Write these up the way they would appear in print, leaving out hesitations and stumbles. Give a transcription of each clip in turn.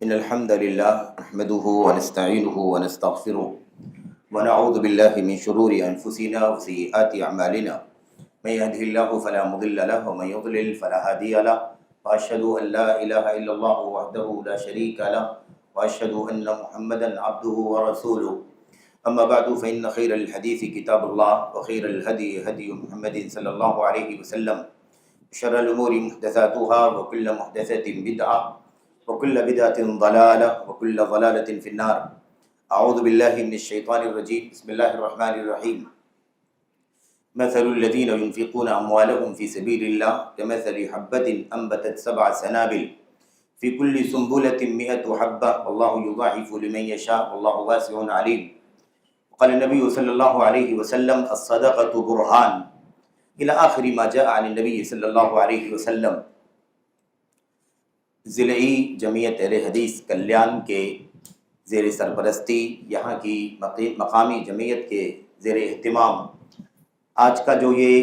إن الحمد لله نحمده ونستعينه ونستغفره ونعوذ بالله من شرور أنفسنا وسيئات أعمالنا من يهده الله فلا مضل له ومن يضلل فلا هادي له وأشهد أن لا إله إلا الله وحده لا شريك له وأشهد أن محمدا عبده ورسوله أما بعد فإن خير الحديث كتاب الله وخير الهدي هدي محمد صلى الله عليه وسلم شر الأمور محدثاتها وكل محدثة بدعة وكل بدعة ضلالة وكل ضلالة في النار أعوذ بالله من الشيطان الرجيم بسم الله الرحمن الرحيم مثل الذين ينفقون أموالهم في سبيل الله كمثل حبة أنبتت 7 سنابل في كل سنبلة 100 حبة والله يضاعف لمن يشاء والله واسع عليم قال النبي صلى الله عليه وسلم الصدقة برهان إلى آخر ما جاء عن النبي صلی اللہ علیہ وسلم۔ ضلعی جمعیت اہل حدیث کلیان کے زیر سرپرستی یہاں کی مقامی جمعیت کے زیر اہتمام آج کا جو یہ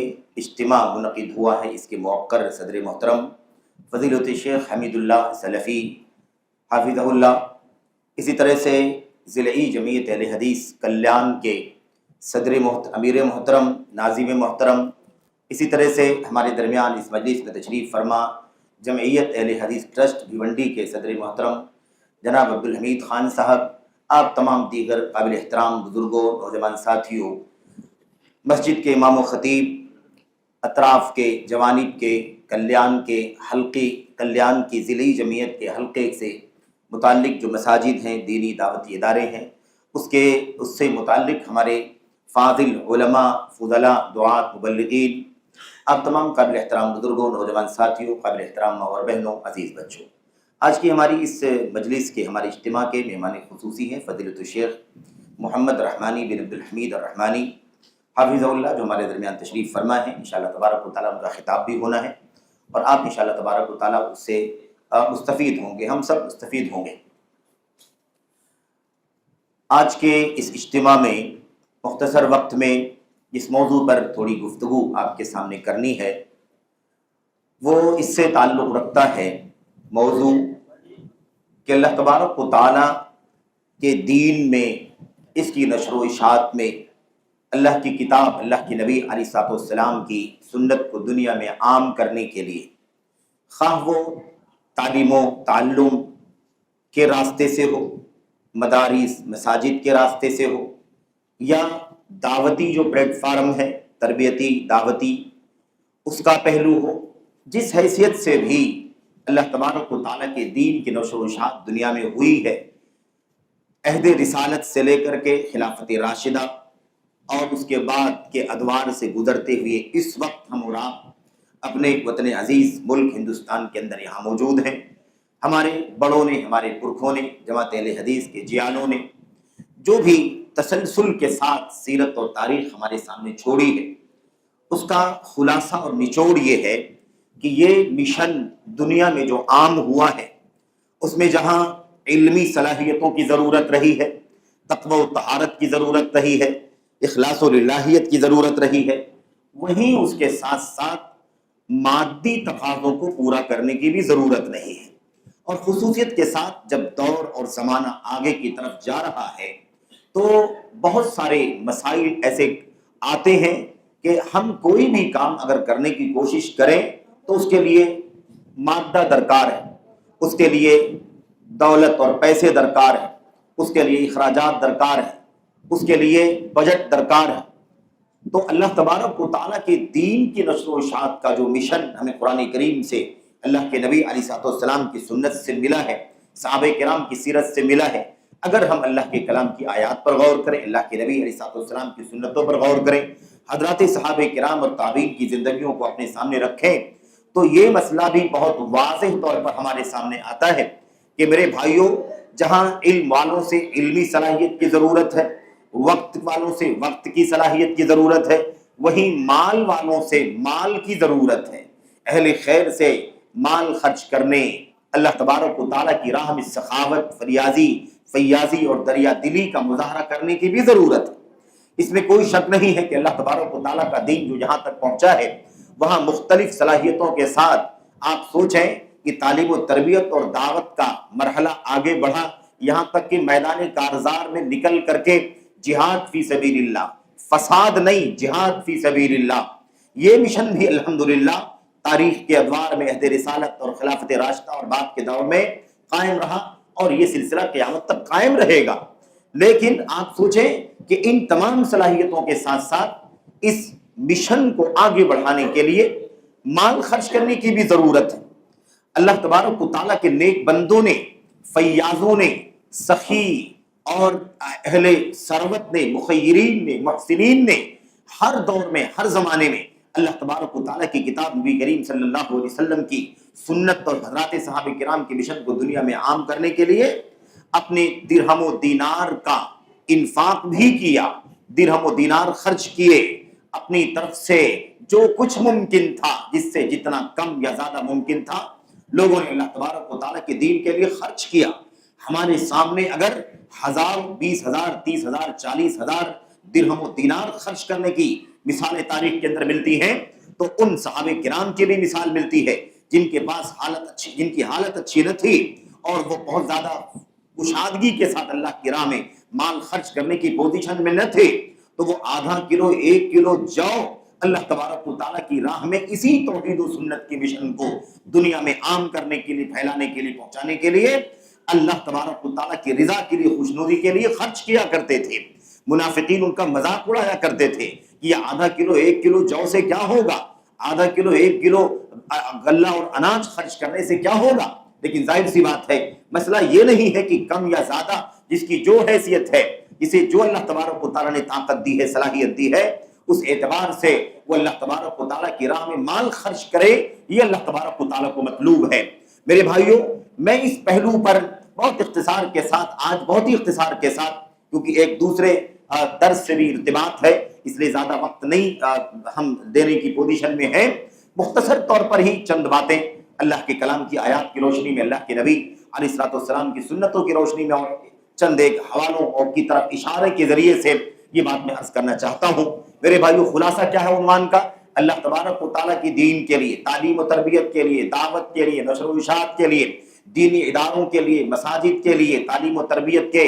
اجتماع منعقد ہوا ہے، اس کے موقر صدر محترم فضیلت شیخ حمید اللہ سلفی حافظہ اللہ، اسی طرح سے ضلعی جمعیت اہل حدیث کلیان کے امیر محترم ناظم محترم، اسی طرح سے ہمارے درمیان اس مجلس میں تشریف فرما جمعیت اہل حدیث ٹرسٹ بھیونڈی کے صدر محترم جناب عبدالحمید خان صاحب، آپ تمام دیگر قابل احترام بزرگوں، نوجوان ساتھیوں، مسجد کے امام و خطیب، اطراف کے جوانب کے کلیان کے حلقے، کلیان کی ضلعی جمعیت کے حلقے سے متعلق جو مساجد ہیں، دینی دعوتی ادارے ہیں، اس سے متعلق ہمارے فاضل علماء، فضلاء، دعات، مبلغین، آپ تمام قابل احترام بزرگوں، نوجوان ساتھیوں، قابل احترام ماں اور بہنوں، عزیز بچوں، آج کی ہماری اس مجلس کے ہمارے اجتماع کے مہمان خصوصی ہیں فضیلت الشیخ محمد رحمانی بن عبدالحمید الرحمانی حافظہ اللہ، جو ہمارے درمیان تشریف فرما ہے۔ انشاءاللہ تبارک و تعالیٰ ان کا خطاب بھی ہونا ہے اور آپ انشاءاللہ تبارک و تعالیٰ اس سے مستفید ہوں گے، ہم سب مستفید ہوں گے۔ آج کے اس اجتماع میں مختصر وقت میں جس موضوع پر تھوڑی گفتگو آپ کے سامنے کرنی ہے، وہ اس سے تعلق رکھتا ہے موضوع کہ اللہ تبارک و تعالیٰ کے دین میں، اس کی نشر و اشاعت میں، اللہ کی کتاب، اللہ کے نبی علیہ الصلوۃ والسلام کی سنت کو دنیا میں عام کرنے کے لیے، خواہ وہ تعلیم و تعلم کے راستے سے ہو، مدارس مساجد کے راستے سے ہو، یا دعوتی جو پلیٹ فارم ہے، تربیتی دعوتی، اس کا پہلو ہو، جس حیثیت سے بھی اللہ تبارک و تعالیٰ کے دین کی نشر و اشاعت دنیا میں ہوئی ہے، عہد رسالت سے لے کر کے خلافت راشدہ اور اس کے بعد کے ادوار سے گزرتے ہوئے اس وقت ہم اور آپ اپنے وطن عزیز ملک ہندوستان کے اندر یہاں موجود ہیں۔ ہمارے بڑوں نے، ہمارے پرکھوں نے، جماعت اہل حدیث کے جیانوں نے جو بھی تسلسل کے ساتھ سیرت اور تاریخ ہمارے سامنے چھوڑی ہے، اس کا خلاصہ اور نچوڑ یہ ہے کہ یہ مشن دنیا میں جو عام ہوا ہے، اس میں جہاں علمی صلاحیتوں کی ضرورت رہی ہے، تقوی و طہارت کی ضرورت رہی ہے، اخلاص و للہیت کی ضرورت رہی ہے، وہیں اس کے ساتھ ساتھ مادی تقاضوں کو پورا کرنے کی بھی ضرورت نہیں ہے۔ اور خصوصیت کے ساتھ جب دور اور زمانہ آگے کی طرف جا رہا ہے تو بہت سارے مسائل ایسے آتے ہیں کہ ہم کوئی بھی کام اگر کرنے کی کوشش کریں تو اس کے لیے مادہ درکار ہے، اس کے لیے دولت اور پیسے درکار ہے، اس کے لیے اخراجات درکار ہے، اس کے لیے بجٹ درکار ہے۔ تو اللہ تبارک و تعالیٰ کے دین کی نشر و اشاعت کا جو مشن ہمیں قرآن کریم سے، اللہ کے نبی علیہ الصلوۃ والسلام کی سنت سے ملا ہے، صحابہ کرام کی سیرت سے ملا ہے، اگر ہم اللہ کے کلام کی آیات پر غور کریں، اللہ کے نبی علیہ الصلوۃ والسلام کی سنتوں پر غور کریں، حضرات صحابہ کرام اور تابعین کی زندگیوں کو اپنے سامنے رکھیں، تو یہ مسئلہ بھی بہت واضح طور پر ہمارے سامنے آتا ہے کہ میرے بھائیوں، جہاں علم والوں سے علمی صلاحیت کی ضرورت ہے، وقت والوں سے وقت کی صلاحیت کی ضرورت ہے، وہیں مال والوں سے مال کی ضرورت ہے، اہل خیر سے مال خرچ کرنے، اللہ تبارک و تعالیٰ کی راہ میں سخاوت، فیاضی اور دریا دلی کا مظاہرہ کرنے کی بھی ضرورت ہے۔ اس میں کوئی شک نہیں ہے کہ اللہ تبارک و تعالیٰ کا دین جو یہاں تک پہنچا ہے، وہاں مختلف صلاحیتوں کے ساتھ آپ سوچیں کہ تعلیم و تربیت اور دعوت کا مرحلہ آگے بڑھا، یہاں تک کہ میدان کارزار میں نکل کر کے جہاد فی سبیل اللہ، فساد نہیں، جہاد فی سبیل اللہ، یہ مشن بھی الحمدللہ تاریخ کے ادوار میں عہد رسالت اور خلافت راشدہ اور بعد کے دور میں قائم رہا، اور یہ سلسلہ قیامت تک قائم رہے گا۔ لیکن آپ سوچیں کہ ان تمام صلاحیتوں کے ساتھ ساتھ اس مشن کو آگے بڑھانے کے لیے مال خرچ کرنے کی بھی ضرورت ہے۔ اللہ تبارک و تعالیٰ کے نیک بندوں نے، فیاضوں نے، سخی اور اہل ثروت نے، مخیرین نے، محسنین نے ہر دور میں، ہر زمانے میں اللہ تبارک و تعالیٰ کی کتاب نبی کریم صلی اللہ علیہ وسلم کی سنت اور حضرات صحابہ کرام کے مشن کو دنیا میں عام کرنے کے لیے اپنے درہم و دینار کا انفاق بھی کیا، درہم و دینار خرچ کیے، اپنی طرف سے جو کچھ ممکن تھا، جس سے جتنا کم یا زیادہ ممکن تھا، لوگوں نے اللہ تبارک و تعالیٰ کے دین کے لیے خرچ کیا۔ ہمارے سامنے اگر 1000، 20,000، 30,000، 40,000 درہم و دینار خرچ کرنے کی مثالیں تاریخ کے اندر ملتی ہیں، تو ان صحابہ کرام کی بھی مثال ملتی ہے جن کے پاس جن کی حالت اچھی نہ تھی اور وہ بہت زیادہ کشادگی کے ساتھ اللہ کی راہ میں مال خرچ کرنے کی پوزیشن میں نہ تھے، تو وہ آدھا کلو، 1 کلو جو اللہ تبارک و تعالیٰ کی راہ میں اسی توحید و سنت کی مشن کو دنیا میں عام کرنے کے لیے، پھیلانے کے لیے، پہنچانے کے لیے، اللہ تبارک و تعالیٰ کی رضا کے لیے، خوشنودی کے لیے خرچ کیا کرتے تھے۔ منافقین ان کا مذاق اڑایا کرتے تھے کہ یہ آدھا کلو، 1 کلو جو سے کیا ہوگا، آدھا کلو، 1 کلو غلہ اور اناج خرچ کرنے سے کیا ہوگا۔ لیکن ظاہر سی بات ہے، مسئلہ یہ نہیں ہے کہ کم یا زیادہ، جس کی جو حیثیت ہے، جسے جو اللہ تبارک و تعالیٰ نے طاقت دی ہے، صلاحیت دی ہے، اس اعتبار سے وہ اللہ تبارک و تعالیٰ کی راہ میں مال خرچ کرے، یہ اللہ تبارک و تعالیٰ کو مطلوب ہے۔ میرے بھائیوں، میں اس پہلو پر بہت اختصار کے ساتھ، آج بہت ہی اختصار کے ساتھ، کیونکہ ایک دوسرے درس سے بھی ارتباط ہے، اس لیے زیادہ وقت نہیں ہم دینے کی پوزیشن میں ہیں، مختصر طور پر ہی چند باتیں اللہ کے کلام کی آیات کی روشنی میں، اللہ کے نبی علیہ الصلوۃ والسلام کی سنتوں کی روشنی میں، اور چند ایک حوالوں اور کی طرف اشارے کے ذریعے سے یہ بات میں عرض کرنا چاہتا ہوں۔ میرے بھائیو، خلاصہ کیا ہے عنوان کا؟ اللہ تبارک و تعالیٰ کی دین کے لیے، تعلیم و تربیت کے لیے، دعوت کے لیے، نشر و اشاعت کے لیے، دینی اداروں کے لیے، مساجد کے لیے، تعلیم و تربیت کے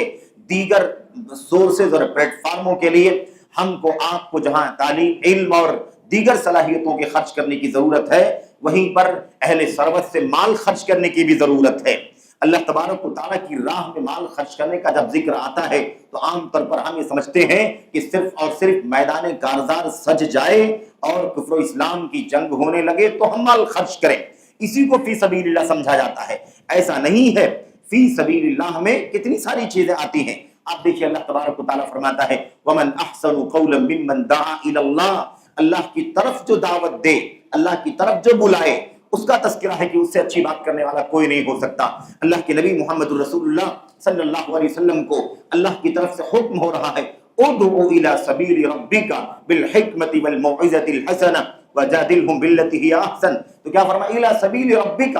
دیگر سورسز اور پلیٹ فارموں کے لیے ہم کو، آپ کو جہاں تعلیم، علم اور دیگر صلاحیتوں کے خرچ کرنے کی ضرورت ہے، وہیں پر اہل ثروت سے مال خرچ کرنے کی بھی ضرورت ہے۔ اللہ تبارک و تعالیٰ کی راہ میں مال خرچ کرنے کا جب ذکر آتا ہے تو عام طور پر ہم یہ سمجھتے ہیں کہ صرف اور صرف میدان کارزار سج جائے اور کفر و اسلام کی جنگ ہونے لگے تو ہم مال خرچ کریں، اسی کو فی سبیل اللہ سمجھا جاتا ہے۔ ایسا نہیں ہے، فی سبیل اللہ میں کتنی ساری چیزیں آتی ہیں۔ آپ دیکھیے، اللہ تبارک و تعالیٰ فرماتا ہے وَمَنْ أَحْسَنُ قَوْلًا مِّمَّنْ دَعَا إِلَى اللَّهِ، اللہ کی طرف جو دعوت دے، اللہ کی طرف جو بلائے، اس کا تذکرہ ہے کہ اس سے اچھی بات کرنے والا کوئی نہیں ہو سکتا۔ اللہ کے نبی محمد رسول اللہ صلی اللہ علیہ وسلم کو اللہ کی طرف سے حکم ہو رہا ہے ادعو الی سبیل ربک بالحکمت والموعظۃ الحسنہ وجادلہم باللتی ہی احسن۔ تو کیا فرمایا؟ الی سبیل ربک،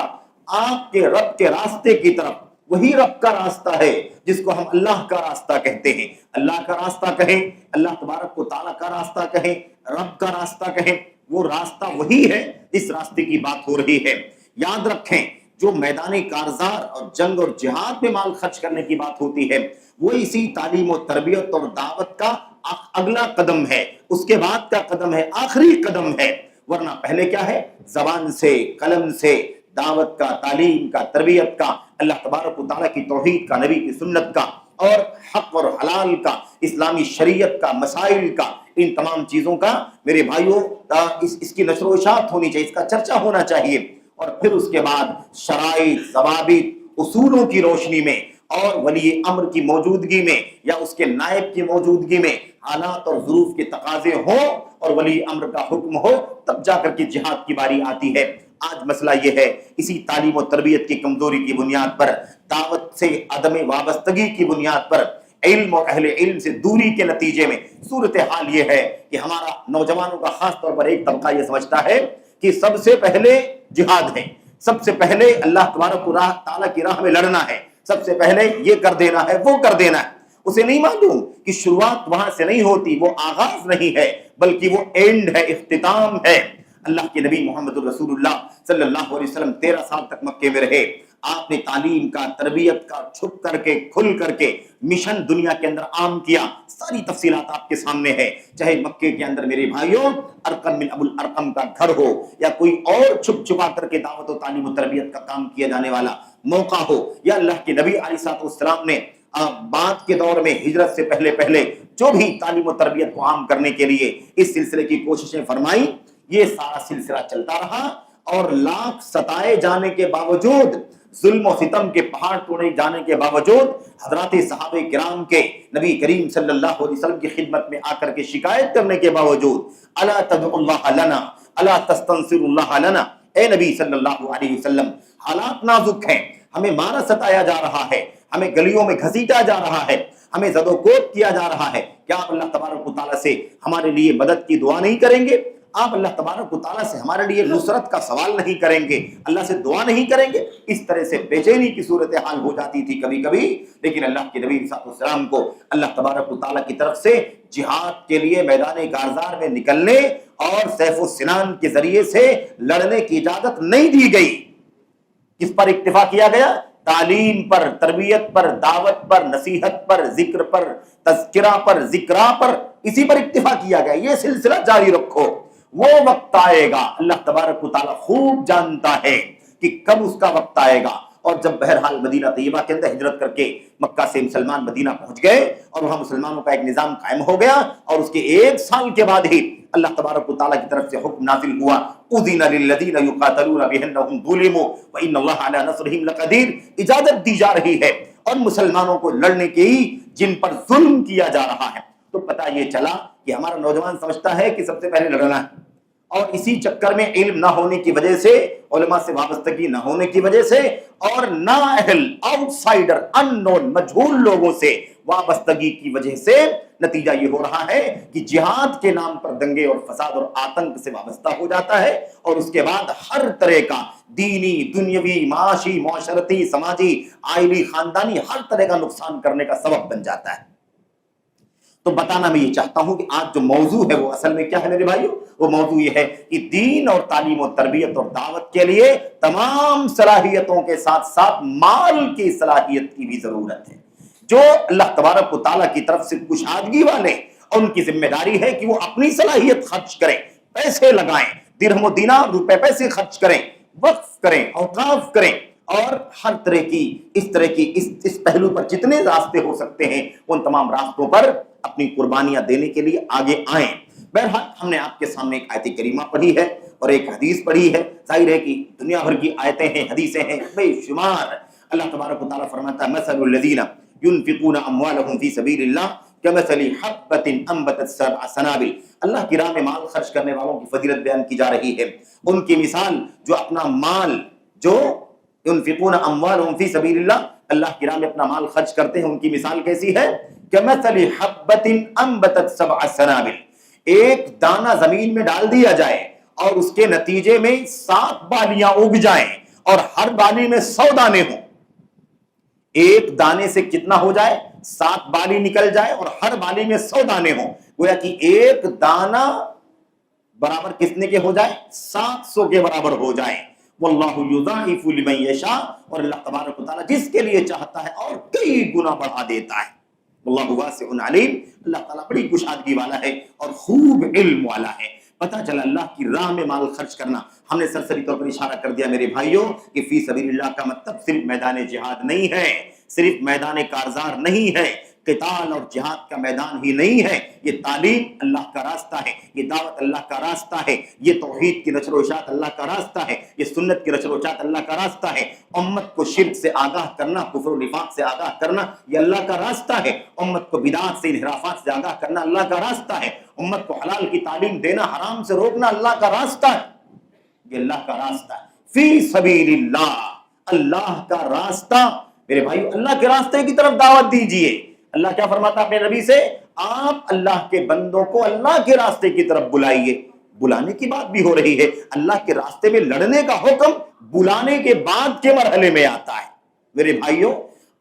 آپ کے رب کے راستے کی طرف۔ وہی رب کا راستہ ہے جس کو ہم اللہ کا راستہ کہتے ہیں۔ اللہ کا راستہ کہیں، اللہ تبارک و تعالیٰ کا راستہ کہیں، رب کا راستہ کہیں، وہ راستہ وہی ہے جس راستے کی بات ہو رہی ہے۔ یاد رکھیں، جو میدان کارزار اور جنگ اور جہاد میں مال خرچ کرنے کی بات ہوتی ہے، وہ اسی تعلیم و تربیت اور دعوت کا اگلا قدم ہے، اس کے بعد کا قدم ہے، آخری قدم ہے۔ ورنہ پہلے کیا ہے؟ زبان سے، قلم سے دعوت کا، تعلیم کا، تربیت کا، اللہ تبارک و تعالیٰ کی توحید کا، نبی کی سنت کا، اور حق اور حلال کا، اسلامی شریعت کا، مسائل کا، ان تمام چیزوں کا میرے بھائیوں اس کی نشر و اشاعت ہونی چاہیے، اس کا چرچا ہونا چاہیے۔ اور پھر اس کے بعد شرائط، ضوابط، اصولوں کی روشنی میں اور ولی امر کی موجودگی میں یا اس کے نائب کی موجودگی میں حالات اور ظروف کے تقاضے ہوں اور ولی امر کا حکم ہو، تب جا کر کے جہاد کی باری آتی ہے۔ آج مسئلہ یہ ہے، اسی تعلیم و تربیت کی کمزوری کی بنیاد پر، دعوت سے عدم وابستگی کی بنیاد پر، علم اور اہل علم سے دوری کے نتیجے میں صورتحال یہ ہے کہ ہمارا نوجوانوں کا خاص طور پر ایک طبقہ یہ سمجھتا ہے کہ سب سے پہلے جہاد ہے، سب سے پہلے اللہ تبارک و تعالیٰ کی راہ میں لڑنا ہے، سب سے پہلے یہ کر دینا ہے، وہ کر دینا ہے۔ اسے نہیں معلوم کہ شروعات وہاں سے نہیں ہوتی، وہ آغاز نہیں ہے بلکہ وہ اینڈ ہے، اختتام ہے۔ اللہ کے نبی محمد الرسول اللہ صلی اللہ علیہ وسلم 13 سال تک مکے میں رہے. آپ نے تعلیم کا، تربیت کا چھپ کر کے، کھل کر کے مشن دنیا کے اندر عام کیا. ساری تفصیلات آپ کے سامنے ہے. چاہے مکے کے اندر میرے بھائیوں ارقم بن ابو الارقم کا گھر ہو، یا کوئی اور چھپ چھپا کر کے دعوت و تعلیم و تربیت کا کام کیا جانے والا موقع ہو، یا اللہ کے نبی علیہ السلام نے بعد کے دور میں ہجرت سے پہلے جو بھی تعلیم و تربیت کو عام کرنے کے لیے اس سلسلے کی کوششیں فرمائیں، یہ سارا سلسلہ چلتا رہا. اور لاکھ ستائے جانے کے باوجود، ظلم و ستم کے پہاڑ توڑے جانے کے باوجود، حضرات صحابہ کرام کے نبی کریم صلی اللہ علیہ وسلم کی خدمت میں آ کر کے شکایت کرنے کے باوجود، الا تدعو اللہ لنا الا تستنصر اللہ لنا، اے نبی صلی اللہ علیہ وسلم حالات نازک ہیں، ہمیں مارا ستایا جا رہا ہے، ہمیں گلیوں میں گھسیٹا جا رہا ہے، ہمیں زد و کوب کیا جا رہا ہے، کیا آپ اللہ تبارک و تعالیٰ سے ہمارے لیے مدد کی دعا نہیں کریں گے؟ آپ اللہ تبارک و تعالیٰ سے ہمارے لیے نصرت کا سوال نہیں کریں گے؟ اللہ سے دعا نہیں کریں گے؟ اس طرح سے بے چینی کی صورتحال ہو جاتی تھی کبھی کبھی. لیکن اللہ کے نبی صلی اللہ علیہ وسلم کو اللہ تبارک و تعالیٰ کی طرف سے جہاد کے لیے میدان کارزار میں نکلنے اور سیف و سنان کے ذریعے سے لڑنے کی اجازت نہیں دی گئی. کس پر اکتفا کیا گیا؟ تعلیم پر، تربیت پر، دعوت پر، نصیحت پر، ذکر پر، تذکرہ پر، ذکرہ پر، اسی پر اکتفا کیا گیا. یہ سلسلہ جاری رکھو. وہ وقت آئے گا، اللہ تبارک و تعالیٰ خوب جانتا ہے کہ کب اس کا وقت آئے گا. اور جب بہرحال مدینہ طیبہ کے اندر ہجرت کر کے مکہ سے مسلمان مدینہ پہنچ گئے اور وہاں مسلمانوں کا ایک نظام قائم ہو گیا، اور اس کے 1 سال کے بعد ہی اللہ تبارک و تعالیٰ کی طرف سے حکم نازل ہوا، اذن للذین یقاتلون بانہم ظلموا وان اللہ علی نصرہم لقدیر. اجازت دی جا رہی ہے اور مسلمانوں کو لڑنے کی جن پر ظلم کیا جا رہا ہے. تو پتہ یہ چلا کہ ہمارا نوجوان سمجھتا ہے کہ سب سے پہلے لڑنا ہے، اور اسی چکر میں علم نہ ہونے کی وجہ سے، علماء سے وابستگی نہ ہونے کی وجہ سے، اور نااہل، آؤٹ سائڈر، ان نون، مجہول لوگوں سے وابستگی کی وجہ سے نتیجہ یہ ہو رہا ہے کہ جہاد کے نام پر دنگے اور فساد اور آتنک سے وابستہ ہو جاتا ہے، اور اس کے بعد ہر طرح کا دینی، دنیوی، معاشی، معاشرتی، سماجی، عائلی، خاندانی ہر طرح کا نقصان کرنے کا سبب بن جاتا ہے. تو بتانا میں یہ چاہتا ہوں کہ آج جو موضوع ہے وہ اصل میں کیا ہے میرے بھائیو؟ وہ موضوع یہ ہے کہ دین اور تعلیم و تربیت اور دعوت کے لیے تمام صلاحیتوں کے ساتھ ساتھ مال کی صلاحیت کی بھی ضرورت ہے. جو اللہ تبارک و تعالیٰ کی طرف سے کشادگی والے، ان کی ذمہ داری ہے کہ وہ اپنی صلاحیت خرچ کریں، پیسے لگائیں، درہم و دینار، روپے پیسے خرچ کریں، وقف کریں، اوقاف کریں، اور ہر طرح کی اس پہلو پر جتنے راستے ہو سکتے ہیں ان تمام راستوں پر اپنی قربانیاں دینے کے لیے آگے آئیں. بہرحال ہم نے آپ کے سامنے ایک آیت کریمہ پڑھی ہے اور ایک حدیث پڑھی ہے. ظاہر ہے کہ دنیا بھر کی آیتیں ہیں، حدیثیں ہیں بے شمار. اللہ تبارک و تعالیٰ فرماتا ہے مثل الذین ينفقون اموالهم فی سبیل اللہ کمثل حبۃ انبتت سبع سنابل. اللہ کی راہ میں مال خرچ کرنے والوں کی فضیلت بیان کی جا رہی ہے. ان کی مثال جو اپنا مال، جو ينفقون اموالهم فی سبیل اللہ، اللہ کی راہ میں اپنا مال خرچ کرتے ہیں، ان کی مثال کیسی ہے؟ کمثل حبۃ انبتت سبع سنابل. ایک دانہ زمین میں ڈال دیا جائے اور اس کے نتیجے میں 7 بالیاں اگ جائیں اور ہر بالی میں 100 دانے ہوں. ایک دانے سے کتنا ہو جائے؟ 7 بالی نکل جائے اور ہر بالی میں 100 دانے ہوں. گویا کہ ایک دانہ برابر کتنے کے ہو جائے؟ 700 کے برابر ہو جائے. واللہ یضاعف لمن یشاء، اور اللہ تبارک و تعالیٰ جس کے لیے چاہتا ہے اور کئی گنا بڑھا دیتا ہے. واللہ واسع علیم، اللہ تعالیٰ بڑی کشادگی والا ہے اور خوب علم والا ہے. پتہ چلا اللہ کی راہ میں مال خرچ کرنا. ہم نے سرسری طور پر اشارہ کر دیا میرے بھائیوں کہ فی سبیل اللہ کا مطلب صرف میدان جہاد نہیں ہے، صرف میدان کارزار نہیں ہے، قتال اور جہاد کا میدان ہی نہیں ہے. یہ تعلیم اللہ کا راستہ ہے، یہ دعوت اللہ کا راستہ ہے، یہ توحید کی نشر و اشاعت اللہ کا راستہ ہے، یہ سنت کی نشر و اشاعت اللہ کا راستہ ہے. امت کو شرک سے آگاہ کرنا، کفر و نفاق سے آگاہ کرنا، یہ اللہ کا راستہ ہے. امت کو بدعات سے، انحرافات سے آگاہ کرنا اللہ کا راستہ ہے. امت کو حلال کی تعلیم دینا، حرام سے روکنا اللہ کا راستہ ہے. یہ اللہ کا راستہ ہے. فی سبیل اللہ، اللہ کا راستہ. میرے بھائیو، اللہ کے راستے کی طرف دعوت دیجئے. اللہ کیا فرماتا اپنے نبی سے؟ آپ اللہ کے بندوں کو اللہ کے راستے کی طرف بلائیے. بلانے کی بات بھی ہو رہی ہے. اللہ کے راستے میں لڑنے کا حکم بلانے کے بعد کے مرحلے میں آتا ہے. میرے بھائیوں،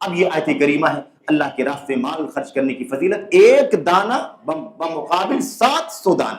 اب یہ آیت کریمہ ہے اللہ کے راستے مال خرچ کرنے کی فضیلت. ایک دانہ بمقابل 700 دانہ.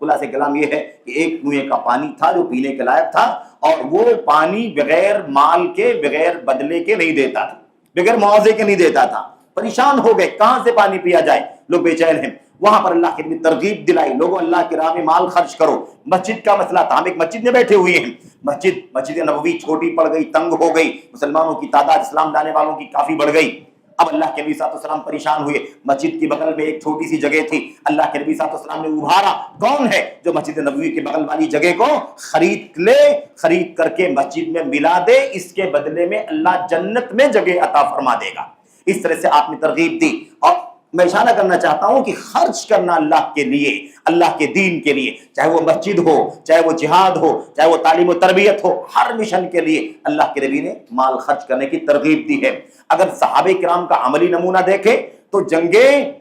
خلاصہ کلام یہ ہے کہ ایک کنویں کا پانی تھا جو پینے کے لائق تھا، اور وہ پانی بغیر مال کے، بغیر بدلے کے نہیں دیتا تھا، بغیر معاوضے کے نہیں دیتا تھا۔ پریشان ہو گئے کہاں سے پانی پیا جائے، لوگ بے چین ہیں۔ وہاں پر اللہ کی ترغیب دلائی، لوگوں اللہ کی راہ میں مال خرچ کرو۔ مسجد کا مسئلہ تھا، ہم ایک مسجد میں بیٹھے ہوئے ہیں، مسجد نبوی چھوٹی پڑ گئی، تنگ ہو گئی، مسلمانوں کی تعداد اسلام لانے والوں کی کافی بڑھ گئی۔ اب اللہ کے نبی صلی اللہ علیہ وسلم پریشان ہوئے، مسجد کے بغل میں ایک چھوٹی سی جگہ تھی، اللہ کے نبی صلی اللہ علیہ وسلم نے ابھارا، کون ہے جو مسجد نبوی کے بغل والی جگہ کو خرید لے، خرید کر کے مسجد میں ملا دے، اس کے بدلے میں اللہ جنت میں جگہ عطا فرما دے گا۔ اس طرح سے آپ نے ترغیب دی، اور میں اشارہ کرنا چاہتا ہوں کہ خرچ کرنا اللہ کے لیے، اللہ کے دین کے لیے، چاہے وہ مسجد ہو، چاہے وہ جہاد ہو، چاہے وہ تعلیم و تربیت ہو، ہر مشن کے لیے اللہ کے نبی نے مال خرچ کرنے کی ترغیب دی ہے۔ اگر صحابہ کرام کا عملی نمونہ دیکھیں تو جنگیں،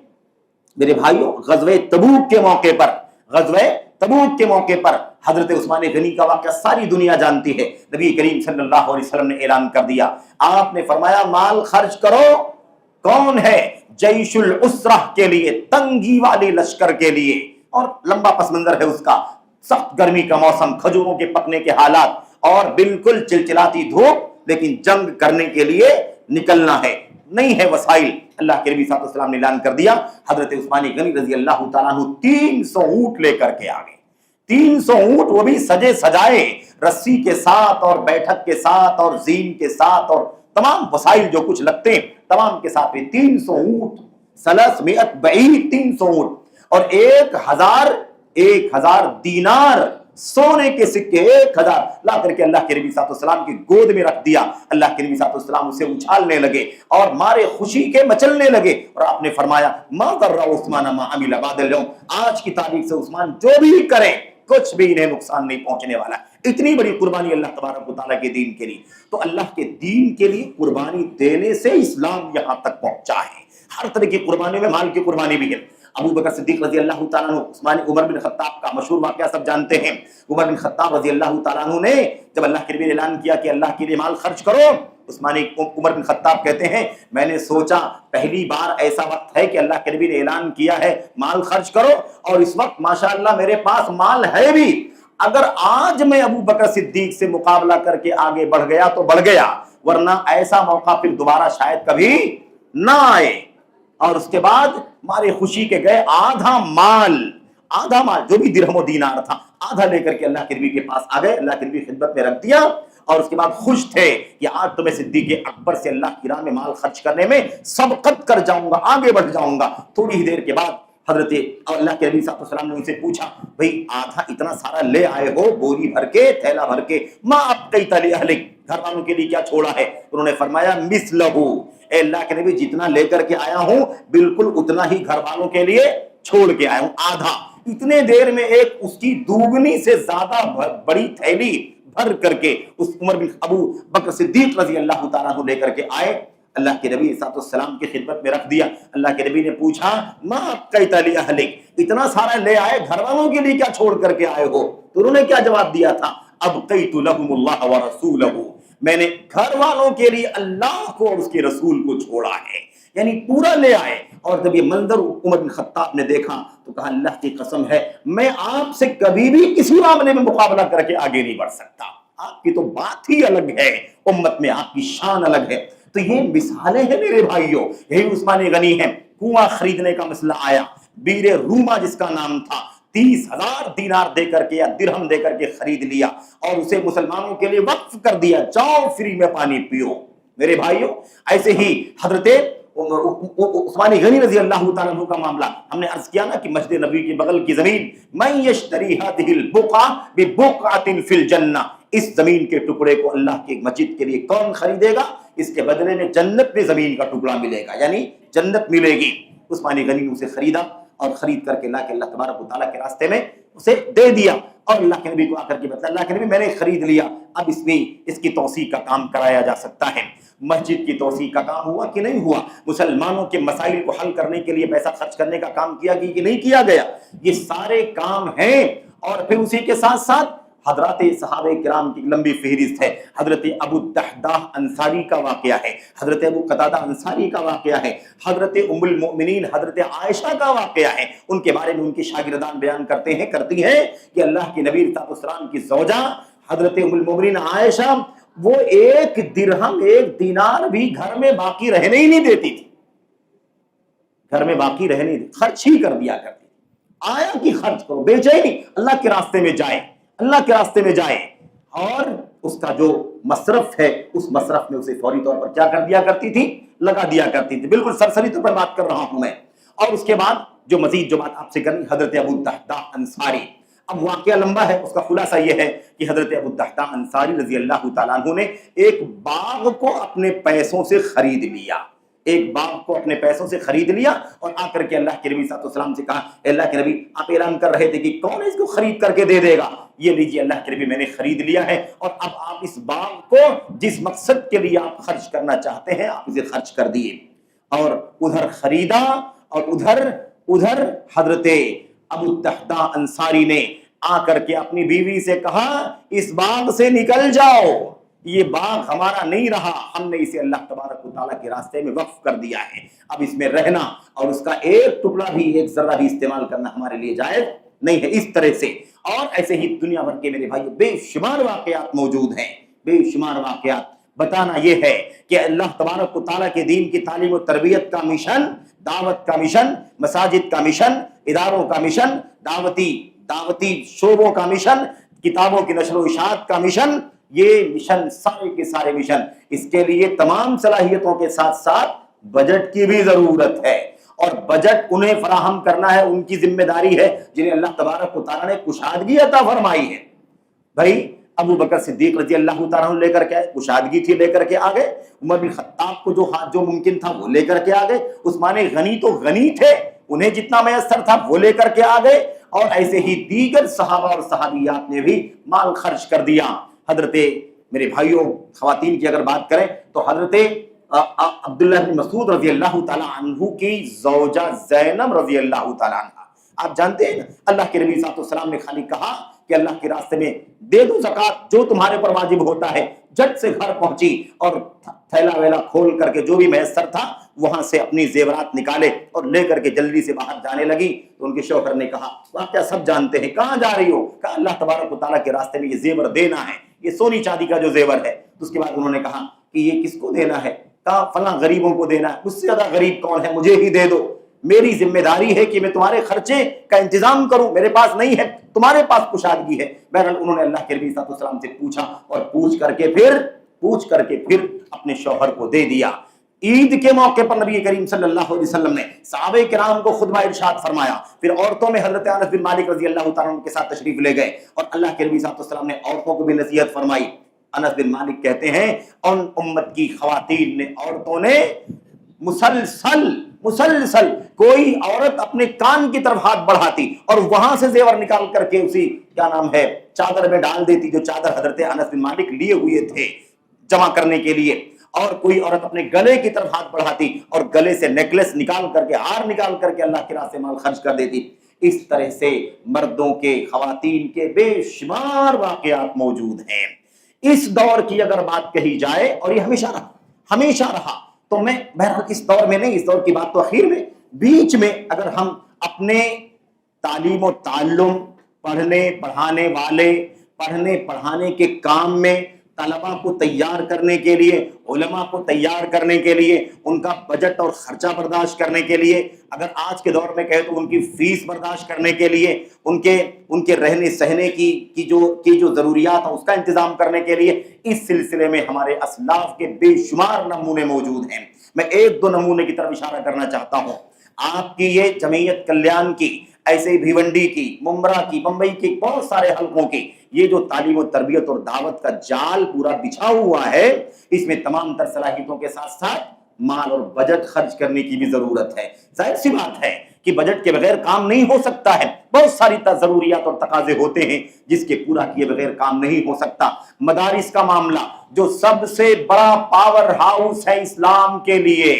میرے بھائیوں، غزوہ تبوک کے موقع پر حضرت عثمان غنی کا واقعہ ساری دنیا جانتی ہے۔ نبی کریم صلی اللہ علیہ وسلم نے اعلان کر دیا، آپ نے فرمایا مال خرچ کرو، کون ہے؟ جیش العسرہ کے لیے، تنگی والے لشکر کے لیے، اور لمبا پس منظر ہے اس کا، سخت گرمی کا موسم، کھجوروں کے پکنے کے حالات، اور بالکل چلچلاتی دھوپ، لیکن جنگ کرنے کے لیے نکلنا ہے، نہیں ہے وسائل۔ اللہ کے نبی صلی اللہ علیہ وسلم نے اعلان کر دیا، حضرت عثمان غنی رضی اللہ تعالیٰ عنہ 300 اونٹ لے کر کے آ گئے، 300 اونٹ، وہ بھی سجے سجائے، رسی کے ساتھ اور بیٹھک کے ساتھ اور زین کے ساتھ اور تمام وسائل جو کچھ لگتے ہیں تمام کے ساتھ، 300 اونٹ، 300 بعیر، 300 اونٹ، اور 1000 دینار سونے کے سکے 1000 لا کر کے اللہ کے نبی صلی اللہ علیہ وسلم کی گود میں رکھ دیا۔ اللہ کے نبی صلی اللہ علیہ وسلم اسے اچھالنے لگے اور مارے خوشی کے مچلنے لگے، اور آپ نے فرمایا ما ضر عثمان ما عمل بعد اليوم، آج کی تاریخ سے عثمان جو بھی کریں کچھ بھی انہیں نقصان نہیں پہنچنے والا۔ اتنی بڑی قربانی اللہ تبارک و تعالیٰ کے دین کے لیے، تو اللہ کے دین کے لیے قربانی دینے سے اسلام یہاں تک پہنچا ہے۔ ہر طرح کی قربانی میں مال کی قربانی بھی ہے۔ ابو بکر صدیق رضی اللہ تعالیٰ عنہ، عمر بن خطاب کا مشہور واقعہ سب جانتے ہیں۔ عمر بن خطاب رضی اللہ تعالیٰ عنہ نے جب اللہ کے نبی نے اعلان کیا کہ اللہ کے لیے مال خرچ کرو، عمر بن خطاب کہتے ہیں میں نے سوچا پہلی بار ایسا وقت ہے کہ اللہ کے نبی نے اعلان کیا ہے مال خرچ کرو، اور اس وقت ماشاءاللہ میرے پاس مال ہے بھی، اگر آج میں ابو بکر صدیق سے مقابلہ کر کے آگے بڑھ گیا تو بڑھ گیا، ورنہ ایسا موقع پھر دوبارہ شاید کبھی نہ آئے۔ اور اس کے بعد ہمارے خوشی کے گئے آدھا مال جو بھی درہم و دینار تھا، آدھا لے کر کے اللہ کے نبی کے پاس آ گئے، اللہ کے نبی خدمت میں رکھ دیا، اور اس کے بعد خوش تھے کہ آج تو میں صدیق اکبر سے اللہ کی راہ میں مال خرچ کرنے میں سبقت کر جاؤں گا، آگے بڑھ جاؤں گا۔ تھوڑی ہی دیر کے بعد حضرت اللہ کے نبی صلی اللہ علیہ وسلم نے ان سے پوچھا، بھئی آدھا اتنا سارا لے آئے ہو، بوری بھر کے، تھیلا بھر کے، ما ابقیت لاہلک، گھر والوں کے لیے کیا چھوڑا ہے؟ انہوں نے فرمایا مثلہ، اے اللہ کے نبی جتنا لے کر کے آیا ہوں بالکل اتنا ہی گھر والوں کے لیے چھوڑ کے آیا ہوں، آدھا۔ اتنے دیر میں ایک اس کی دوگنی سے زیادہ بڑی تھیلی بھر کر کے اس عمر بن ابو بکر صدیق رضی اللہ تعالیٰ عنہ لے کر کے آئے، اللہ کے نبی صلی اللہ علیہ وسلم کی خدمت میں رکھ دیا۔ اللہ کے نبی نے پوچھا ما ابقیت لاہلک، اتنا سارا لے آئے، گھر والوں کے لیے کیا چھوڑ کر کے آئے ہو؟ تو انہوں نے کیا جواب دیا تھا؟ ابقیت لہم اللہ ورسولہ، میں نے گھر والوں کے لیے اللہ کو اور اس کے رسول کو چھوڑا ہے، یعنی پورا لے آئے۔ اور جب یہ منظر عمر بن خطاب نے دیکھا تو کہا اللہ کی قسم ہے میں آپ سے کبھی بھی کسی معاملے میں مقابلہ کر کے آگے نہیں بڑھ سکتا، آپ کی تو بات ہی الگ ہے، امت میں آپ کی شان الگ ہے۔ تو یہ مثالیں ہیں میرے بھائیوں، یہی عثمان غنی ہے۔ کنواں خریدنے کا مسئلہ آیا، بیر روما جس کا نام تھا، 30,000 دینار دے کر کے یا درہم دے کر کے خرید لیا اور اسے مسلمانوں کے لیے وقف کر دیا، جاؤ فری میں پانی پیو۔ میرے بھائیوں ایسے ہی حضرت عثمان غنی رضی اللہ تعالیٰ عنہ کا معاملہ ہم نے عرض کیا نا کہ مسجد نبوی کی بغل کی زمین، من یشتری هذه البقعة ببقعة فی الجنہ، اس زمین کے ٹکڑے کو اللہ کی مسجد کے لیے کون خریدے گا؟ اس کے بدلے میں جنت میں زمین کا ٹکڑا ملے گا، یعنی جنت ملے گی۔ عثمان غنی نے اسے خریدا اور خرید کر کے اللہ تبارک و تعالیٰ کے راستے میں اسے دے دیا، اور اللہ کے نبی کو آ کر کے بتایا اللہ کے نبی میں نے خرید لیا، اب اس کی توسیع کا کام کرایا جا سکتا ہے۔ مسجد کی توسیع کا کام ہوا کہ نہیں ہوا؟ مسلمانوں کے مسائل کو حل کرنے کے لیے پیسہ خرچ کرنے کا کام کیا کہ نہیں کیا گیا؟ یہ سارے کام ہیں، اور پھر اسی کے ساتھ ساتھ حضرات صحابہ کرام کی لمبی فہرست ہے. حضرت ابو الدحداح انصاری کا واقعہ ہے, حضرت ابو قتادہ انصاری کا واقعہ ہے, حضرت ام المؤمنین حضرت عائشہ کا واقعہ ہے. ان کے بارے میں ان کے شاگردان بیان کرتی ہیں کہ اللہ کے نبی صلی اللہ علیہ وسلم کی زوجہ حضرت ام المؤمنین عائشہ وہ 1 درہم 1 دینار بھی گھر میں باقی رہنے ہی نہیں دیتی تھی, گھر میں باقی رہنے خرچ ہی کر دیا کرتی. آیا کہ خرچ کرو, بیچے ہی نہیں, اللہ کے راستے میں جائے, اللہ کے راستے میں جائے, اور اس کا جو مصرف ہے اس مصرف میں اسے فوری طور پر کیا کر دیا کرتی تھی, لگا دیا کرتی تھی. بالکل سرسری طور پر بات کر رہا ہوں میں. اور اس کے بعد جو مزید جو بات آپ سے کرنی, حضرت ابو الدحداح انصاری. اب واقعہ لمبا ہے, اس کا خلاصہ یہ ہے کہ حضرت ابو الدحداح انصاری رضی اللہ تعالیٰ عنہ نے ایک باغ کو اپنے پیسوں سے خرید لیا, ایک باغ کو اپنے پیسوں سے خرید لیا, اور آ کر کے اللہ کے نبی صلی اللہ علیہ وسلم سے کہا, اللہ کے نبی آپ اعلان کر رہے تھے کہ کون اس کو خرید کر کے دے دے گا, یہ لیجیے اللہ کے نبی میں نے خرید لیا ہے, اور اب آپ اس باغ کو جس مقصد کے لیے آپ خرچ کرنا چاہتے ہیں آپ اسے خرچ کر دیے. اور ادھر خریدا, اور ادھر حضرت ابو الدحداح انصاری نے آ کر کے اپنی بیوی سے کہا, اس باغ سے نکل جاؤ, یہ باغ ہمارا نہیں رہا, ہم نے اسے اللہ تبارک و تعالیٰ کے راستے میں وقف کر دیا ہے, اب اس میں رہنا اور اس کا ایک ٹکڑا بھی, ایک ذرہ بھی استعمال کرنا ہمارے لیے جائز نہیں ہے. اس طرح سے اور ایسے ہی دنیا بھر کے میرے بھائی بے شمار واقعات موجود ہیں, بے شمار واقعات. بتانا یہ ہے کہ اللہ تبارک و تعالیٰ کے دین کی تعلیم و تربیت کا مشن, دعوت کا مشن, مساجد کا مشن, اداروں کا مشن, دعوتی شعبوں کا مشن, کتابوں کی نشر و اشاعت کا مشن, یہ مشن سارے کے سارے مشن, اس کے لیے تمام صلاحیتوں کے ساتھ ساتھ بجٹ کی بھی ضرورت ہے, اور بجٹ انہیں فراہم کرنا ہے, ان کی ذمہ داری ہے جنہیں اللہ تبارک و تعالیٰ نے کشادگی عطا فرمائی ہے. بھائی ابو بکر صدیق رضی اللہ تعالیٰ عنہ لے کر کے آئے, کشادگی تھی لے کر کے آ گئے. عمر بن خطاب کو جو ممکن تھا وہ لے کر کے آ گئے. عثمان غنی تو غنی تھے, انہیں جتنا میسر تھا وہ لے کر کے آ گئے, اور ایسے ہی دیگر صحابہ اور صحابیات نے بھی مال خرچ کر دیا. حضرت میرے بھائیوں خواتین کی اگر بات کریں تو حضرت عبداللہ بن مسعود رضی اللہ تعالیٰ عنہ کی زوجہ زینب رضی اللہ تعالیٰ عنہ, آپ جانتے ہیں اللہ کے نبی صلی اللہ علیہ وسلم نے خالی کہا کہ اللہ کے راستے میں دے دو زکات, جو تمہارے پر واجب ہوتا ہے. جٹ سے گھر پہنچی اور تھیلا ویلا کھول کر کے جو بھی میسر تھا وہاں سے اپنی زیورات نکالے اور لے کر کے جلدی سے باہر جانے لگی. تو ان کے شوہر نے کہا, واقعہ سب جانتے ہیں, کہاں جا رہی ہو؟ کہا اللہ تبارک و تعالیٰ کے راستے میں یہ زیور دینا ہے, یہ سونی چاندی کا جو زیور ہے. تو اس کے بعد انہوں نے کہا کہ یہ کس کو دینا ہے؟ کہا فلاں غریبوں کو دینا ہے. مجھ سے زیادہ غریب کون ہے, مجھے ہی دے دو, میری ذمہ داری ہے کہ میں تمہارے خرچے کا انتظام کروں, میرے پاس نہیں ہے, تمہارے پاس کشادگی ہے. بہرحال انہوں نے اللہ کے نبی صلی اللہ علیہ وسلم سے پوچھا, اور پوچھ کر کے پھر اپنے شوہر کو دے دیا. عید کے موقع پر نبی کریم صلی اللہ علیہ وسلم نے صحابہ کرام کو خطبہ ارشاد فرمایا. پھر عورتوں میں حضرت انس بن مالک رضی اللہ تعالیٰ عنہ کے ساتھ تشریف لے گئے, اور اللہ کے نبی صلی اللہ علیہ وسلم نے عورتوں کو بھی نصیحت فرمائی. انس بن مالک کہتے ہیں ان امت کی خواتین نے, عورتوں نے مسلسل کوئی عورت اپنے کان کی طرف ہاتھ بڑھاتی اور وہاں سے زیور نکال کر کے اسی چادر میں ڈال دیتی, جو چادر حضرت انس بن مالک لیے ہوئے تھے جمع کرنے کے لیے. اور کوئی عورت اپنے گلے کی طرف ہاتھ بڑھاتی اور گلے سے نیکلس نکال کر کے, ہار نکال کر کے اللہ کے راستے مال خرچ کر دیتی. اس طرح سے مردوں کے, خواتین کے بے شمار واقعات موجود ہیں. اس دور کی اگر بات کہی جائے, اور یہ ہمیشہ رہا, تو میں بہرحال اس دور میں نہیں, اس دور کی بات تو اخیر میں, بیچ میں اگر ہم اپنے تعلیم و تعلم, پڑھنے پڑھانے والے, پڑھنے پڑھانے کے کام میں طلباء کو تیار کرنے کے لیے, علماء کو تیار کرنے کے لیے, ان کا بجٹ اور خرچہ برداشت کرنے کے لیے, اگر آج کے دور میں کہے تو ان کی فیس برداشت کرنے کے لیے, ان کے رہنے سہنے کی جو ضروریات ہیں اس کا انتظام کرنے کے لیے, اس سلسلے میں ہمارے اسلاف کے بے شمار نمونے موجود ہیں. میں 1-2 نمونے کی طرف اشارہ کرنا چاہتا ہوں. آپ کی یہ جمعیت کلیان کی, ایسے بھیونڈی کی, ممبرا کی, بمبئی کی, بہت سارے حلقوں کی, یہ جو تعلیم و تربیت اور دعوت کا جال پورا بچھا ہوا ہے, اس میں تمام تر صلاحیتوں کے ساتھ ساتھ مال اور بجٹ خرچ کرنے کی بھی ضرورت ہے. ظاہر سی بات ہے کہ بجٹ کے بغیر کام نہیں ہو سکتا ہے. بہت ساری ضروریات اور تقاضے ہوتے ہیں جس کے پورا کیے بغیر کام نہیں ہو سکتا. مدارس کا معاملہ جو سب سے بڑا پاور ہاؤس ہے اسلام کے لیے,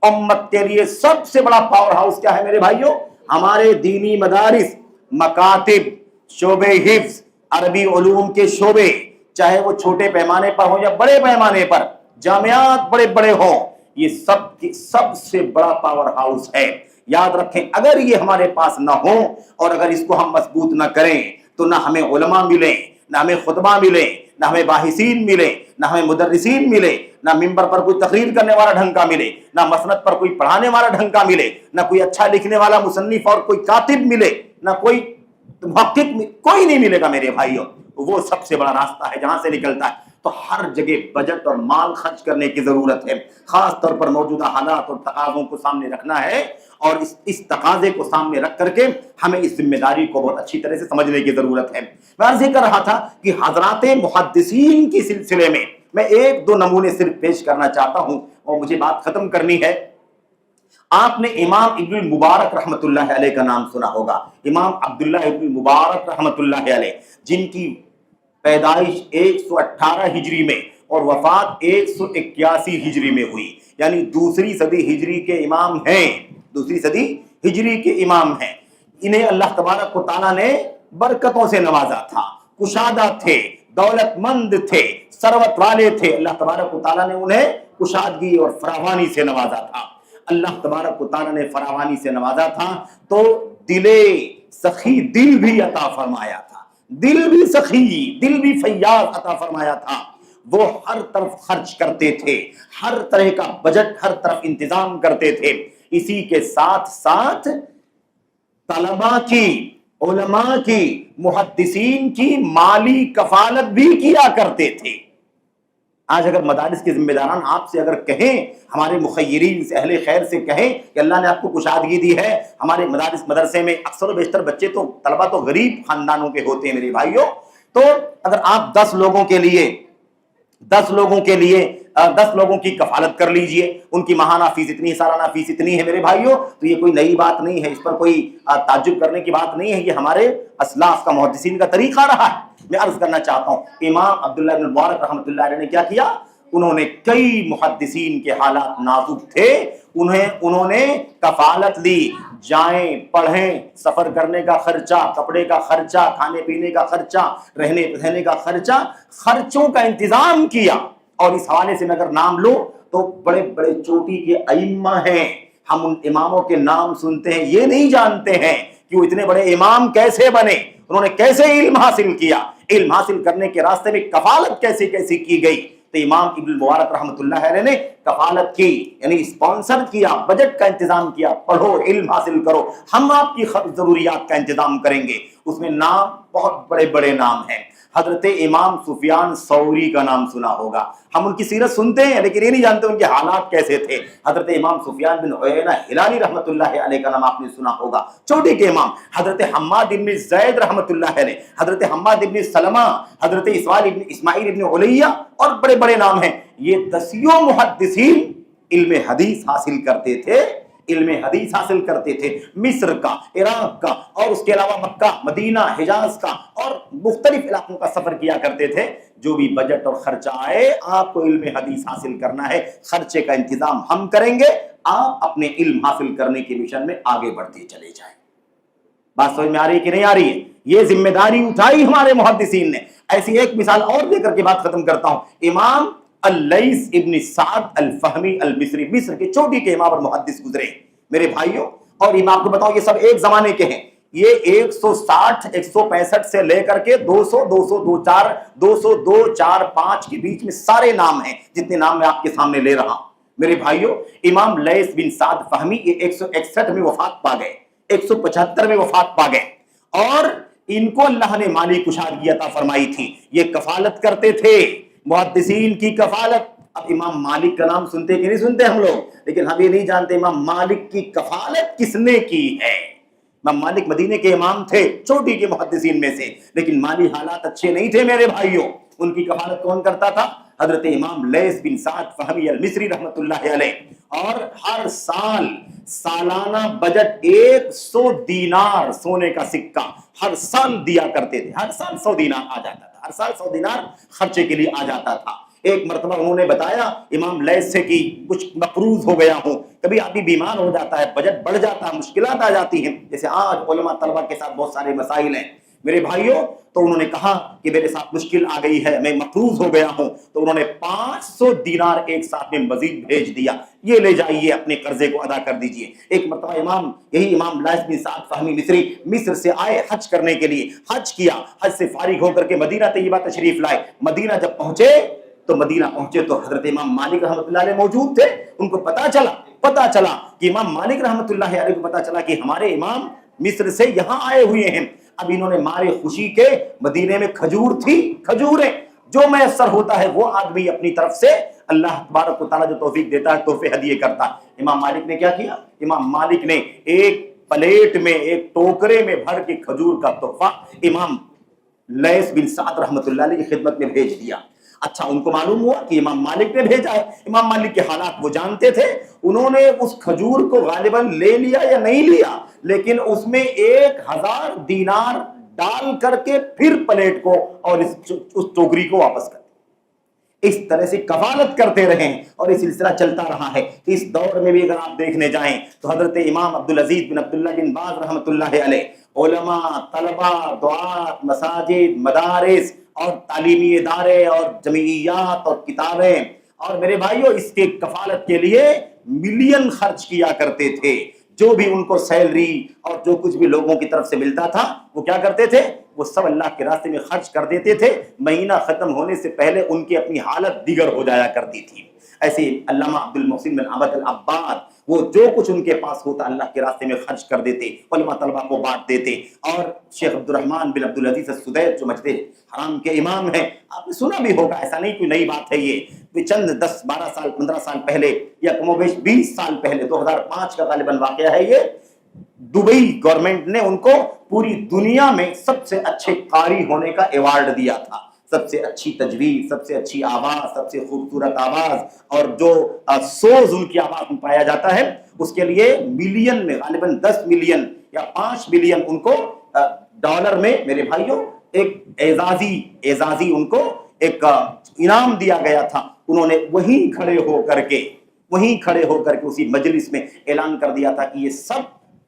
امت کے لیے سب سے بڑا پاور ہاؤس کیا ہے میرے بھائیوں؟ ہمارے دینی مدارس, مکاتب, شعبہ حفظ, عربی علوم کے شعبے چاہے وہ چھوٹے پیمانے پر ہوں یا بڑے پیمانے پر، جامعات بڑے بڑے ہوں، یہ سب کی سب سے بڑا پاور ہاؤس ہے۔ یاد رکھیں اگر یہ ہمارے پاس نہ ہو اور اگر اس کو ہم مضبوط نہ کریں تو نہ ہمیں علماء ملیں، نہ ہمیں خطبہ ملے، نہ ہمیں باحثین ملے، نہ ہمیں مدرسین ملے، نہ ممبر پر کوئی تقریر کرنے والا ڈھنگ کا ملے، نہ مسند پر کوئی پڑھانے والا ڈھنگ کا ملے، نہ کوئی اچھا لکھنے والا مصنف اور کوئی کاتب ملے، نہ کوئی محقق کوئی نہیں ملے گا میرے بھائیوں۔ وہ سب سے بڑا راستہ ہے جہاں سے نکلتا ہے۔ تو ہر جگہ بجٹ اور مال خرچ کرنے کی ضرورت ہے، خاص طور پر موجودہ حالات اور تقاضوں کو سامنے رکھنا ہے، اور اس تقاضے کو سامنے رکھ کر کے ہمیں اس ذمہ داری کو بہت اچھی طرح سے سمجھنے کی ضرورت ہے۔ میں عرض یہ کر رہا تھا کہ حضرات محدثین کے سلسلے میں میں ایک دو نمونے صرف پیش کرنا چاہتا ہوں اور مجھے بات ختم کرنی ہے۔ آپ نے امام ابن المبارک رحمۃ اللہ علیہ کا نام سنا ہوگا، امام عبداللہ ابن المبارک رحمۃ اللہ علیہ، جن کی پیدائش 118 ہجری میں اور وفات 181 ہجری میں ہوئی، یعنی دوسری صدی ہجری کے امام ہیں، دوسری صدی ہجری کے امام ہیں۔ انہیں اللہ تبارک و تعالیٰ نے برکتوں سے نوازا تھا، کشادہ تھے، دولت مند تھے، ثروت والے تھے، اللہ تبارک و تعالیٰ نے انہیں کشادگی اور فراوانی سے نوازا تھا۔ اللہ تبارک و تعالیٰ نے فراوانی سے نوازا تھا تو دل سخی دل بھی عطا فرمایا تھا، دل بھی سخی، دل بھی فیاض عطا فرمایا تھا۔ وہ ہر طرف خرچ کرتے تھے، ہر طرح کا بجٹ ہر طرف انتظام کرتے تھے۔ اسی کے ساتھ ساتھ طلباء کی، علماء کی، محدثین کی مالی کفالت بھی کیا کرتے تھے۔ آج اگر مدارس کے ذمہ داران آپ سے اگر کہیں، ہمارے مخیرین سے، اہل خیر سے کہیں کہ اللہ نے آپ کو کشادگی دی ہے، ہمارے مدرسے میں اکثر و بیشتر بچے تو طلبہ تو غریب خاندانوں کے ہوتے ہیں میرے بھائیوں، تو اگر آپ 10 لوگوں کے لیے 10 لوگوں کی کفالت کر لیجئے، ان کی ماہانہ فیس اتنی، سالانہ فیس اتنی ہے میرے بھائیوں، تو یہ کوئی نئی بات نہیں ہے، اس پر کوئی تعجب کرنے کی بات نہیں ہے، یہ ہمارے اسلاف کا، محدثین کا طریقہ رہا ہے۔ میں عرض کرنا چاہتا ہوں امام عبداللہ بن مبارک رحمۃ اللہ علیہ نے کیا کیا، انہوں نے کئی محدثین کے حالات نازک تھے، انہوں نے کفالت لی، جائیں پڑھیں، سفر کرنے کا خرچہ، کپڑے کا خرچہ، کھانے پینے کا خرچہ، رہنے کا خرچہ، خرچوں کا انتظام کیا۔ اور اس حوالے سے میں اگر نام لوں تو بڑے بڑے چوٹی کے ائمہ ہیں، ہم ان اماموں کے نام سنتے ہیں، یہ نہیں جانتے ہیں کہ وہ اتنے بڑے امام کیسے بنے، انہوں نے کیسے علم حاصل کیا، علم حاصل کرنے کے راستے میں کفالت کیسے کیسے کی گئی۔ تو امام ابن مبارک رحمۃ اللہ علیہ نے کفالت کی، یعنی اسپانسر کیا، بجٹ کا انتظام کیا، پڑھو، علم حاصل کرو، ہم آپ کی ضروریات کا انتظام کریں گے۔ اس میں نام بہت بڑے بڑے نام ہیں۔ حضرت امام سفیان ثوری کا نام سنا ہوگا، ہم ان کی سیرت سنتے ہیں لیکن یہ نہیں جانتے ان کے حالات کیسے تھے۔ حضرت امام سفیان بن عیینہ ہلالی رحمۃ اللہ علیہ کا نام آپ نے سنا ہوگا، چوٹی کے امام۔ حضرت حماد بن زید رحمۃ اللہ علیہ، حضرت حماد بن سلمہ، حضرت اسماعیل ابن علیہ، اور بڑے بڑے نام ہیں۔ یہ 10 محدثین علم حدیث حاصل کرتے تھے، علم حدیث حاصل کرتے تھے، مصر کا، عراق کا، اور اس کے علاوہ مکہ، مدینہ، حجاز کا اور مختلف علاقوں کا سفر کیا کرتے تھے۔ جو بھی بجٹ اور خرچہ آئے، آپ کو علم حدیث حاصل کرنا ہے، خرچے کا انتظام ہم کریں گے، آپ اپنے علم حاصل کرنے کے مشن میں آگے بڑھتے چلے جائیں۔ بات سمجھ میں آ رہی ہے کہ نہیں آ رہی ہے؟ یہ ذمہ داری اٹھائی ہمارے محدثین نے۔ ایسی ایک مثال اور دے کر کے بات ختم کرتا ہوں۔ امام اللیث ابن سعد الفہمی المصری، مصر کے چوٹی کے امام اور محدث گزرے میرے بھائیوں، اور امام آپ کو بتاؤ یہ سب ایک زمانے کے ہیں۔ یہ 160 165 سے لے کر کے 200 202 4 202 4 5 کے بیچ میں سارے نام ہیں، جتنے نام میں آپ کے سامنے لے رہا ہوں میرے بھائیوں۔ امام لیث بن سعد فہمی یہ 161 میں وفات پا گئے، 175 میں وفات پا گئے، اور ان کو اللہ نے مالی کشادگی عطا فرمائی تھی۔ یہ کفالت کرتے تھے، محدثین کی کفالت۔ اب امام مالک کا نام سنتے کہ نہیں سنتے ہم لوگ، لیکن ہم یہ نہیں جانتے امام مالک کی کفالت کس نے کی ہے۔ امام مالک مدینے کے امام تھے، چوٹی کے محدثین میں سے، لیکن مالی حالات اچھے نہیں تھے میرے بھائیوں۔ ان کی کفالت کون کرتا تھا؟ حضرت امام لیث بن سعد فہمی المصری رحمۃ اللہ علیہ۔ اور ہر سال سالانہ بجٹ 100 دینار سونے کا سکہ ہر سال دیا کرتے تھے، ہر سال 100 دینار آ جاتا تھا، ہر سال 100 دینار خرچے کے لیے آ جاتا تھا۔ ایک مرتبہ انہوں نے بتایا امام لیث سے کہ کچھ مقروض ہو گیا ہوں، کبھی آدمی بیمار ہو جاتا ہے، بجٹ بڑھ جاتا ہے، مشکلات آ جاتی ہیں، جیسے آج علماء طلبہ کے ساتھ بہت سارے مسائل ہیں، میرے بھائیوں تو انہوں نے کہا کہ میرے ساتھ مشکل آ گئی ہے، میں مقروض ہو گیا ہوں، تو انہوں نے 500 دینار ایک ساتھ میں مزید بھیج دیا، یہ لے جائیے اپنے قرضے کو ادا کر دیجئے۔ ایک مرتبہ امام لائث بن سعد فہمی مصری مصر سے آئے حج کرنے کے لیے، حج کیا، حج سے فارغ ہو کر کے مدینہ طیبہ تشریف لائے۔ مدینہ جب پہنچے تو حضرت امام مالک رحمۃ اللہ علیہ موجود تھے۔ ان کو پتا چلا کہ امام مالک رحمۃ اللہ علیہ کو پتا چلا کہ ہمارے امام مصر سے یہاں آئے ہوئے ہیں۔ اب انہوں نے مارے خوشی کے، مدینے میں کھجور تھی، کھجوریں جو میسر ہوتا ہے وہ آدمی اپنی طرف سے اللہ تبارک و تعالیٰ جو توفیق دیتا ہے تحفے ہدیے کرتا ہے۔ امام مالک نے کیا کیا؟ امام مالک نے ایک پلیٹ میں، ایک ٹوکرے میں بھر کے کھجور کا تحفہ امام لیث بن سعد رحمۃ اللہ علیہ کی خدمت میں بھیج دیا۔ اچھا، ان کو معلوم ہوا کہ امام مالک نے بھیجا ہے، امام مالک کے حالات وہ جانتے تھے، انہوں نے اس کھجور کو غالباً لے لیا یا نہیں لیا، لیکن اس میں 1000 دینار ڈال کر کے پھر پلیٹ کو اور اس ٹوکری کو واپس کر دیا۔ اس طرح سے کفالت کرتے رہے اور یہ سلسلہ چلتا رہا ہے۔ اس دور میں بھی اگر آپ دیکھنے جائیں تو حضرت امام عبدالعزیز بن عبداللہ بن باز رحمۃ اللہ علیہ، علماء، طلباء، دعات، مساجد، مدارس اور تعلیمی ادارے اور جمعیات اور کتابیں، اور میرے بھائیوں اس کے کفالت کے لیے ملین خرچ کیا کرتے تھے۔ جو بھی ان کو سیلری اور جو کچھ بھی لوگوں کی طرف سے ملتا تھا وہ کیا کرتے تھے؟ وہ سب اللہ کے راستے میں خرچ کر دیتے تھے، مہینہ ختم ہونے سے پہلے ان کی اپنی حالت دیگر ہو جایا کرتی تھی۔ ایسے علامہ عبد المحسن بن عبد العباد، وہ جو کچھ ان کے پاس ہوتا اللہ کے راستے میں خرچ کر دیتے، علماء طلبہ کو بانٹ دیتے۔ اور شیخ عبد الرحمن بن عبدالعزیز السدیس جو مسجد حرام کے امام ہیں، آپ نے سنا بھی ہوگا، ایسا نہیں کوئی نئی بات ہے، یہ چند 10 12 سال 15 سال پہلے یا کم و بیش 20 سال پہلے 2005 کا غالباً واقعہ ہے یہ، دبئی گورنمنٹ نے ان کو پوری دنیا میں سب سے اچھے قاری ہونے کا ایوارڈ دیا تھا۔ سب سے اچھی تجوید، سب سے اچھی آواز، سب سے خوبصورت آواز اور جو سوز ان کی آواز میں پایا جاتا ہے، اس کے لیے ملین میں غالباً 10 ملین یا 5 ملین ان کو ڈالر میں میرے بھائیوں ایک اعزازی ان کو ایک انعام دیا گیا تھا۔ انہوں نے وہیں کھڑے ہو کر کے اسی مجلس میں اعلان کر دیا تھا کہ یہ سب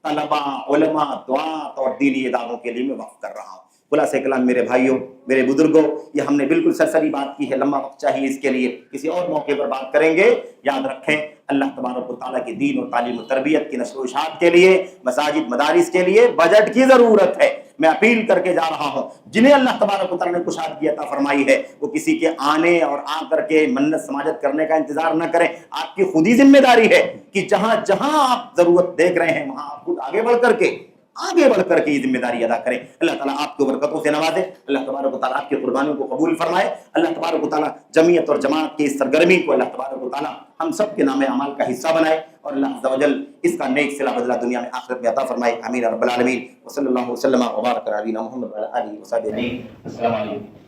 طلباء، علماء، دعات اور دینی اداروں کے لیے میں وقف کر رہا ہوں۔ خلاصہ کلام میرے بھائیوں، میرے بزرگوں، یہ ہم نے بالکل سرسری بات کی ہے، لمبا وقت چاہیے اس کے لیے، کسی اور موقع پر بات کریں گے۔ یاد رکھیں، اللہ تبارک و تعالیٰ کی دین اور تعلیم و تربیت کی نشر و اشاعت کے لیے، مساجد مدارس کے لیے بجٹ کی ضرورت ہے۔ میں اپیل کر کے جا رہا ہوں، جنہیں اللہ تبارک و تعالیٰ نے کشادگی عطا فرمائی ہے، وہ کسی کے آنے اور آ کر کے منت سماجت کرنے کا انتظار نہ کریں۔ آپ کی خود ہی ذمہ داری ہے کہ جہاں جہاں آپ ضرورت دیکھ رہے ہیں وہاں آپ خود آگے بڑھ کر کے یہ ذمہ داری ادا کریں۔ اللہ تعالیٰ آپ کو برکتوں سے نوازے، اللہ تبارک و تعالیٰ آپ کی قربانیوں کو قبول فرمائے، اللہ تبارک و تعالیٰ جمعیت اور جماعت کی اس سرگرمی کو اللہ تبارک و تعالیٰ ہم سب کے نام اعمال کا حصہ بنائے، اور اللہ عز و جل اس کا نیک صلہ بدلہ دنیا میں آخرت میں عطا فرمائے۔ آمین رب العالمین، وصلی اللہ وسلم وبارک علی نبینا محمد وعلی آلہ وصحبہ اجمعین۔ السلام علیکم۔